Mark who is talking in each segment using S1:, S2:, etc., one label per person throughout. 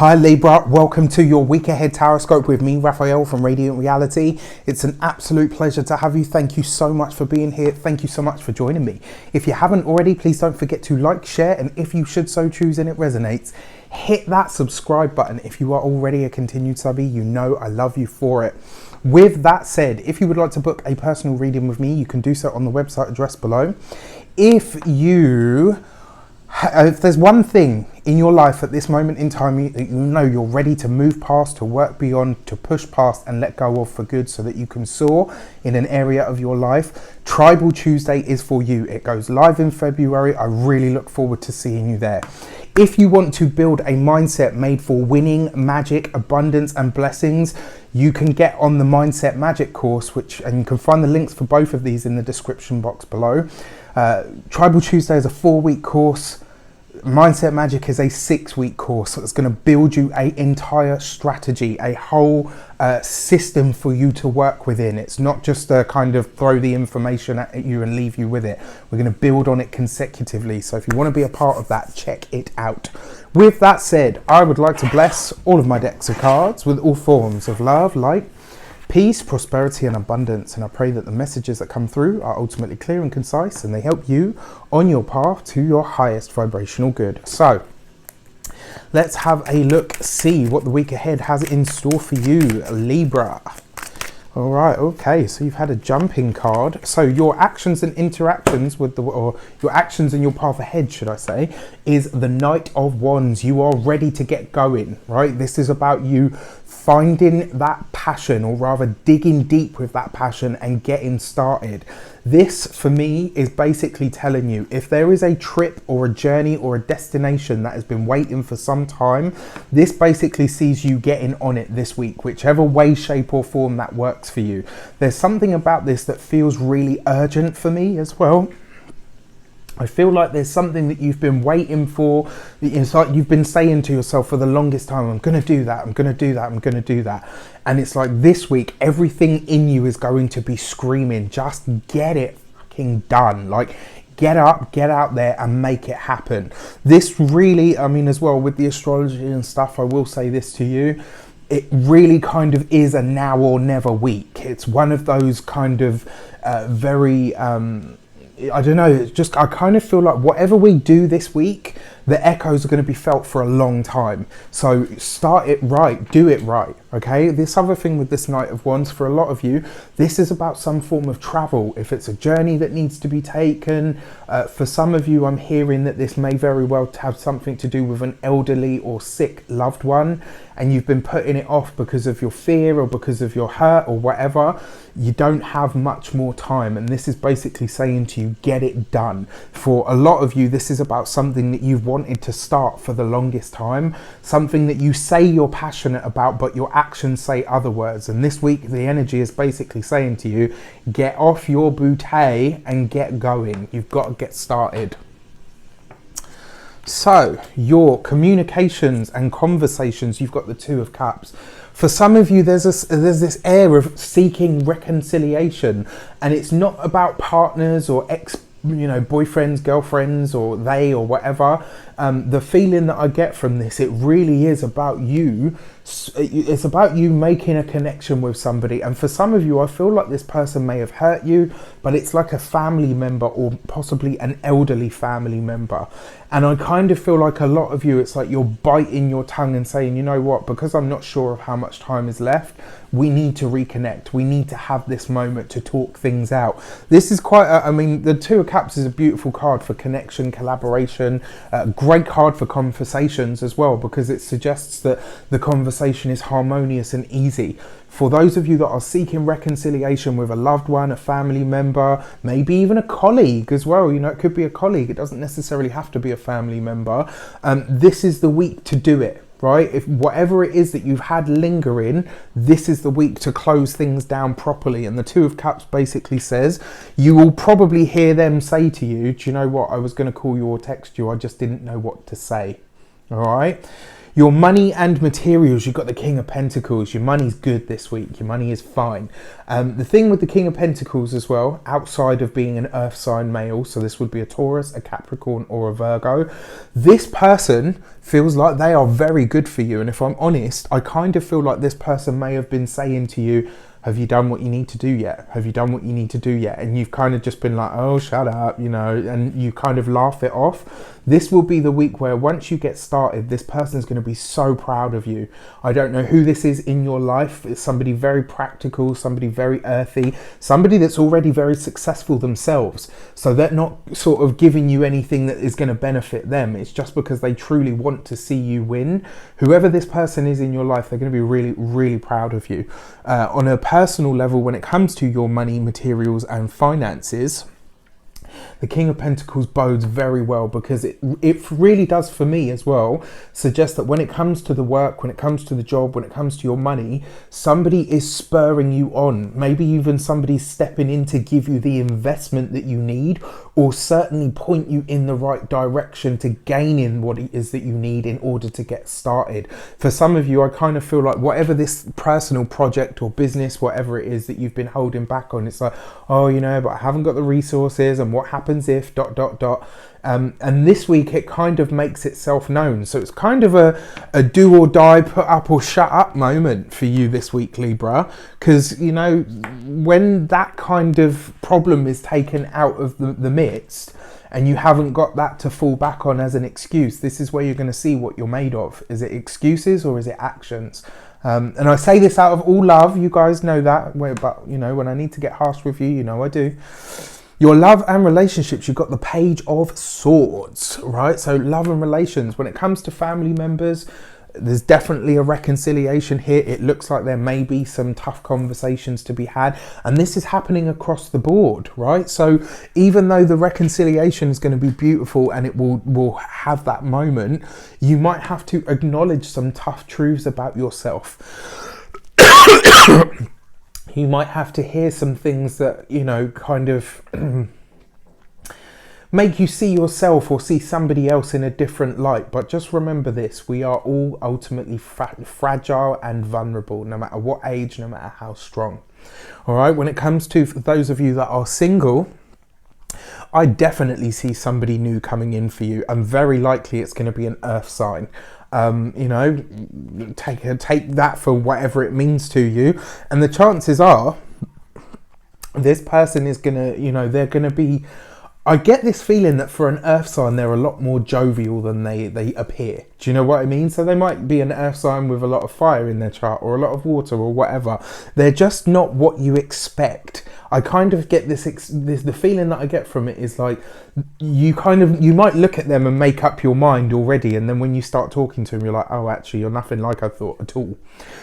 S1: Hi Libra, welcome to your week ahead Taroscope with me, Raphael from Reydiant Reality. It's an absolute pleasure to have you. Thank you so much for being here. Thank you so much for joining me. If you haven't already, please don't forget to like, share, and if you should so choose and it resonates, hit that subscribe button. If you are already a continued subby, you know I love you for it. With that said, if you would like to book a personal reading with me, you can do so on the website address below. If there's one thing in your life at this moment in time that you know you're ready to move past, to work beyond, to push past and let go of for good so that you can soar in an area of your life, Tribal Tuesday is for you. It goes live in February. I really look forward to seeing you there. If you want to build a mindset made for winning, magic, abundance and blessings, you can get on the Mindset Magic course, and you can find the links for both of these in the description box below. Tribal Tuesday is a 4-week course. Mindset Magic is a 6-week course that's going to build you an entire strategy, a whole system for you to work within. It's not just a kind of throw the information at you and leave you with it. We're going to build on it consecutively. So if you want to be a part of that, check it out. With that said, I would like to bless all of my decks of cards with all forms of love, light, peace, prosperity and abundance, and I pray that the messages that come through are ultimately clear and concise and they help you on your path to your highest vibrational good. So let's have a look, see what the week ahead has in store for you, Libra. All right, okay, so you've had a jumping card. So your actions and interactions with or your actions in your path ahead, should I say, is the Knight of Wands. You are ready to get going, right? This is about you finding that passion, or rather digging deep with that passion and getting started. This for me is basically telling you, if there is a trip or a journey or a destination that has been waiting for some time, this basically sees you getting on it this week, whichever way, shape or form that works for you. There's something about this that feels really urgent for me as well. I feel like there's something that you've been waiting for. It's like you've been saying to yourself for the longest time, I'm going to do that, I'm going to do that, I'm going to do that. And it's like this week, everything in you is going to be screaming, just get it fucking done. Like, get up, get out there and make it happen. This really, I mean, as well with the astrology and stuff, I will say this to you. It really kind of is a now or never week. It's one of those kind of very... I don't know, it's just, I kind of feel like whatever we do this week, the echoes are going to be felt for a long time. So start it right, do it right, okay? This other thing with this Knight of Wands, for a lot of you, this is about some form of travel. If it's a journey that needs to be taken, for some of you, I'm hearing that this may very well have something to do with an elderly or sick loved one, and you've been putting it off because of your fear or because of your hurt or whatever. You don't have much more time, and this is basically saying to you, get it done. For a lot of you, this is about something that you've wanted to start for the longest time, something that you say you're passionate about but your actions say other words. And this week the energy is basically saying to you, get off your bouquet and get going. You've got to get started. So your communications and conversations, you've got the Two of Cups. For some of you, there's this air of seeking reconciliation, and it's not about partners or boyfriends, girlfriends, or they or whatever. The feeling that I get from this, it really is about you. It's about you making a connection with somebody. And for some of you, I feel like this person may have hurt you, but it's like a family member or possibly an elderly family member. And I kind of feel like a lot of you, it's like you're biting your tongue and saying, you know what, because I'm not sure of how much time is left, we need to reconnect. We need to have this moment to talk things out. This is quite, I mean, the Two of Cups is a beautiful card for connection, collaboration, great card for conversations as well, because it suggests that the conversation is harmonious and easy. For those of you that are seeking reconciliation with a loved one, a family member, maybe even a colleague as well, you know, it could be a colleague, it doesn't necessarily have to be a family member. This is the week to do it, right? If whatever it is that you've had lingering, this is the week to close things down properly. And the Two of Cups basically says, you will probably hear them say to you, do you know what, I was going to call you or text you, I just didn't know what to say. All right. Your money and materials, you've got the King of Pentacles. Your money's good this week. Your money is fine. The thing with the King of Pentacles as well, outside of being an earth sign male, so this would be a Taurus, a Capricorn or a Virgo, this person feels like they are very good for you. And if I'm honest, I kind of feel like this person may have been saying to you, have you done what you need to do yet? Have you done what you need to do yet? And you've kind of just been like, oh, shut up, you know, and you kind of laugh it off. This will be the week where once you get started, this person's going to be so proud of you. I don't know who this is in your life. It's somebody very practical, somebody very earthy, somebody that's already very successful themselves. So they're not sort of giving you anything that is going to benefit them. It's just because they truly want to see you win. Whoever this person is in your life, they're going to be really, really proud of you. On a personal level, when it comes to your money, materials and finances, the King of Pentacles bodes very well, because it really does for me as well suggest that when it comes to the work, when it comes to the job, when it comes to your money, somebody is spurring you on. Maybe even somebody's stepping in to give you the investment that you need, or certainly point you in the right direction to gain in what it is that you need in order to get started. For some of you, I kind of feel like whatever this personal project or business, whatever it is that you've been holding back on, it's like, oh, you know, but I haven't got the resources, and what happens if ... And this week it kind of makes itself known. So it's kind of a do or die, put up or shut up moment for you this week, Libra, because, you know, when that kind of problem is taken out of the midst and you haven't got that to fall back on as an excuse, this is where you're going to see what you're made of. Is it excuses or is it actions? And I say this out of all love, you guys know that, but you know, when I need to get harsh with you, you know I do. Your love and relationships, you've got the Page of Swords, right? So love and relations, when it comes to family members, there's definitely a reconciliation here. It looks like there may be some tough conversations to be had, and this is happening across the board, right? So even though the reconciliation is going to be beautiful and it will have that moment, you might have to acknowledge some tough truths about yourself. You might have to hear some things that, you know, kind of make you see yourself or see somebody else in a different light. But just remember this, we are all ultimately fragile and vulnerable, no matter what age, no matter how strong. All right, when it comes to those of you that are single, I definitely see somebody new coming in for you, and very likely it's going to be an earth sign. You know, take that for whatever it means to you, and the chances are this person is gonna, you know, they're gonna be, I get this feeling that for an earth sign they're a lot more jovial than they appear. Do you know what I mean? So they might be an earth sign with a lot of fire in their chart, or a lot of water, or whatever. They're just not what you expect. I kind of get the feeling that I get from it is like you might look at them and make up your mind already, and then when you start talking to them, you're like, oh, actually, you're nothing like I thought at all.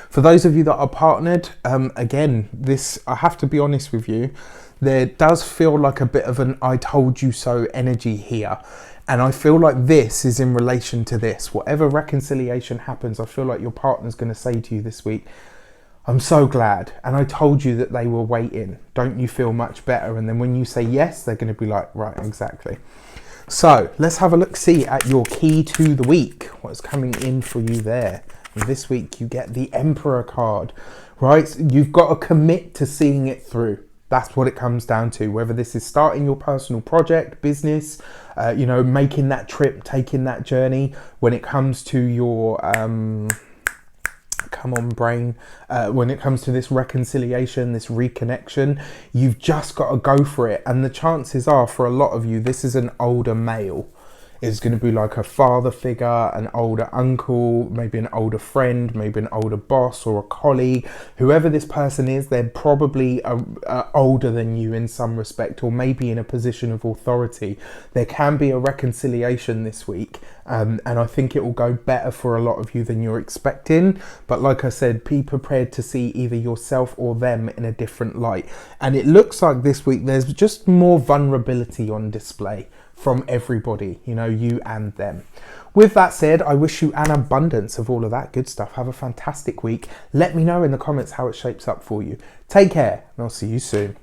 S1: For those of you that are partnered, again, this, I have to be honest with you, there does feel like a bit of an I told you so energy here. And I feel like this is in relation to this. Whatever reconciliation happens, I feel like your partner's going to say to you this week, I'm so glad, and I told you that they were waiting. Don't you feel much better? And then when you say yes, they're going to be like, right, exactly. So let's have a look, see at your key to the week. What's coming in for you there? And this week you get the Emperor card, right? You've got to commit to seeing it through. That's what it comes down to. Whether this is starting your personal project, business, you know, making that trip, taking that journey. When it comes to your, come on brain, when it comes to this reconciliation, this reconnection, you've just got to go for it. And the chances are, for a lot of you, this is an older male. It's going to be like a father figure, an older uncle, maybe an older friend, maybe an older boss or a colleague. Whoever this person is, they're probably older than you in some respect, or maybe in a position of authority. There can be a reconciliation this week, and I think it will go better for a lot of you than you're expecting. But like I said, be prepared to see either yourself or them in a different light. And it looks like this week there's just more vulnerability on display from everybody, you know, you and them. With that said, I wish you an abundance of all of that good stuff. Have a fantastic week. Let me know in the comments how it shapes up for you. Take care, and I'll see you soon.